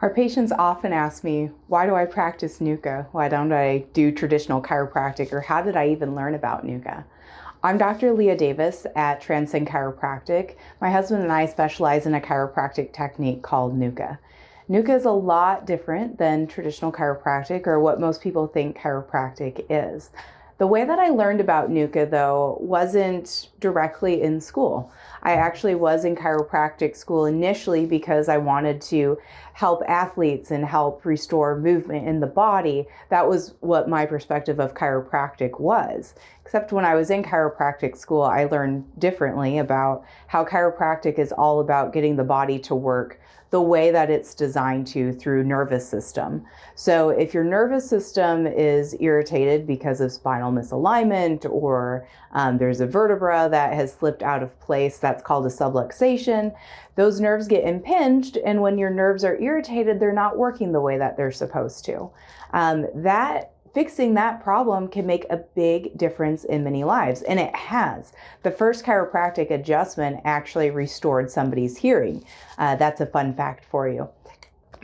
Our patients often ask me, why do I practice NUCCA? Why don't I do traditional chiropractic? Or how did I even learn about NUCCA? I'm Dr. Leigh Davis at Transcend Chiropractic. My husband and I specialize in a chiropractic technique called NUCCA. NUCCA is a lot different than traditional chiropractic or what most people think chiropractic is. The way that I learned about NUCCA, though, wasn't directly in school. I actually was in chiropractic school initially because I wanted to help athletes and help restore movement in the body. That was what my perspective of chiropractic was. Except when I was in chiropractic school, I learned differently about how chiropractic is all about getting the body to work the way that it's designed to through nervous system. So if your nervous system is irritated because of spinal misalignment or there's a vertebra that has slipped out of place, that's called a subluxation, those nerves get impinged, and when your nerves are irritated, they're not working the way that they're supposed to. Fixing that problem can make a big difference in many lives, and it has. The first chiropractic adjustment actually restored somebody's hearing. That's a fun fact for you.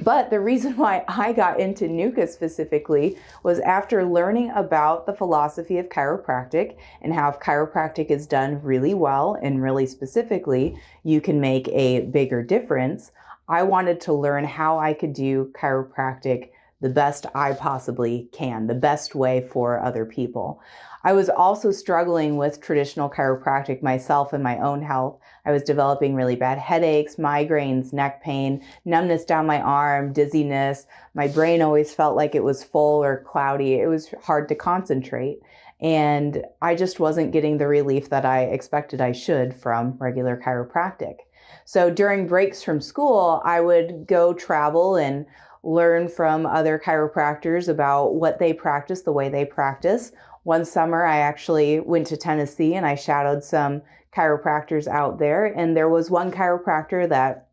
But the reason why I got into NUCCA specifically was after learning about the philosophy of chiropractic and how if chiropractic is done really well and really specifically, you can make a bigger difference. I wanted to learn how I could do chiropractic the best I possibly can, the best way for other people. I was also struggling with traditional chiropractic myself in my own health. I was developing really bad headaches, migraines, neck pain, numbness down my arm, dizziness. My brain always felt like it was full or cloudy. It was hard to concentrate. And I just wasn't getting the relief that I expected I should from regular chiropractic. So during breaks from school, I would go travel and learn from other chiropractors about what they practice, the way they practice. One summer, I actually went to Tennessee and I shadowed some chiropractors out there. And there was one chiropractor that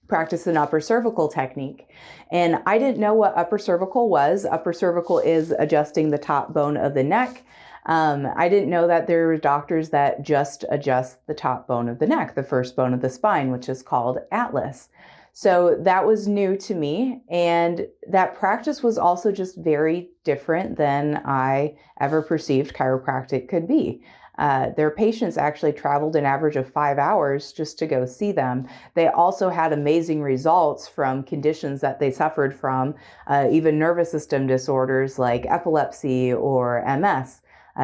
practiced an upper cervical technique. And I didn't know what upper cervical was. Upper cervical is adjusting the top bone of the neck. I didn't know that there were doctors that just adjust the top bone of the neck, the first bone of the spine, which is called atlas. So that was new to me, and that practice was also just very different than I ever perceived chiropractic could be. Their patients actually traveled an average of 5 hours just to go see them. They also had amazing results from conditions that they suffered from, even nervous system disorders like epilepsy or MS.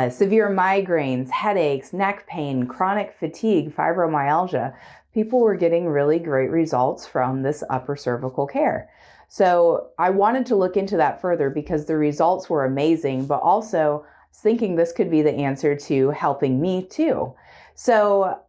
Severe migraines, headaches, neck pain, chronic fatigue, fibromyalgia. People were getting really great results from this upper cervical care. So I wanted to look into that further because the results were amazing, but also thinking this could be the answer to helping me too. So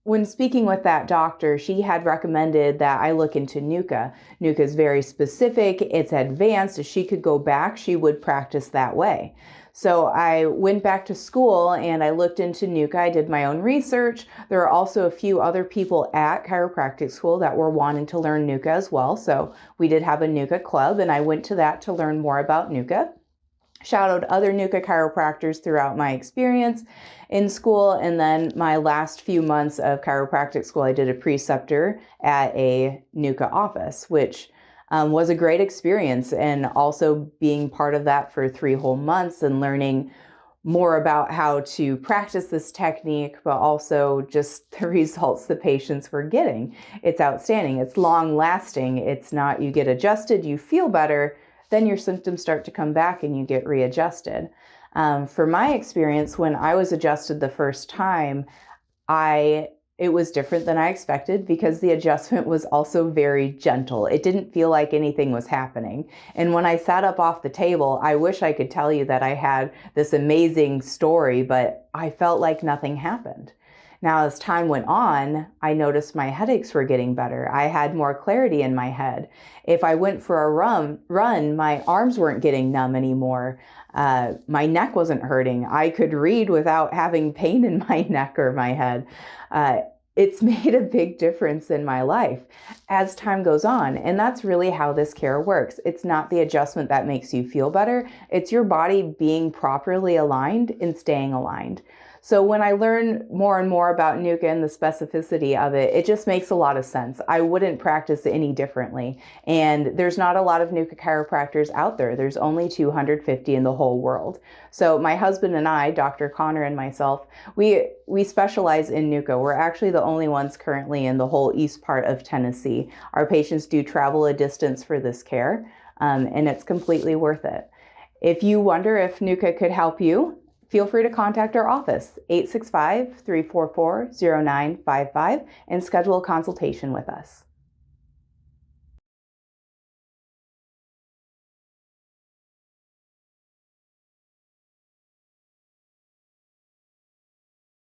when speaking with that doctor, she had recommended that I look into NUCCA. NUCCA is very specific, it's advanced. If she could go back, she would practice that way. So I went back to school and I looked into NUCCA. I did my own research. There are also a few other people at chiropractic school that were wanting to learn NUCCA as well. So we did have a NUCCA club and I went to that to learn more about NUCCA. Shadowed other NUCCA chiropractors throughout my experience in school. And then my last few months of chiropractic school, I did a preceptor at a NUCCA office, which was a great experience. And also being part of that for 3 whole months and learning more about how to practice this technique, but also just the results the patients were getting. It's outstanding. It's long lasting. It's not you get adjusted, you feel better, then your symptoms start to come back and you get readjusted. For my experience, when I was adjusted the first time, it was different than I expected because the adjustment was also very gentle. It didn't feel like anything was happening. And when I sat up off the table, I wish I could tell you that I had this amazing story, but I felt like nothing happened. Now, as time went on, I noticed my headaches were getting better. I had more clarity in my head. If I went for a run, my arms weren't getting numb anymore. My neck wasn't hurting. I could read without having pain in my neck or my head. It's made a big difference in my life as time goes on. And that's really how this care works. It's not the adjustment that makes you feel better. It's your body being properly aligned and staying aligned. So when I learn more and more about NUCCA and the specificity of it, it just makes a lot of sense. I wouldn't practice any differently. And there's not a lot of NUCCA chiropractors out there. There's only 250 in the whole world. So my husband and I, Dr. Connor and myself, we specialize in NUCCA. We're actually the only ones currently in the whole east part of Tennessee. Our patients do travel a distance for this care, and it's completely worth it. If you wonder if NUCCA could help you, feel free to contact our office, 865-344-0955, and schedule a consultation with us.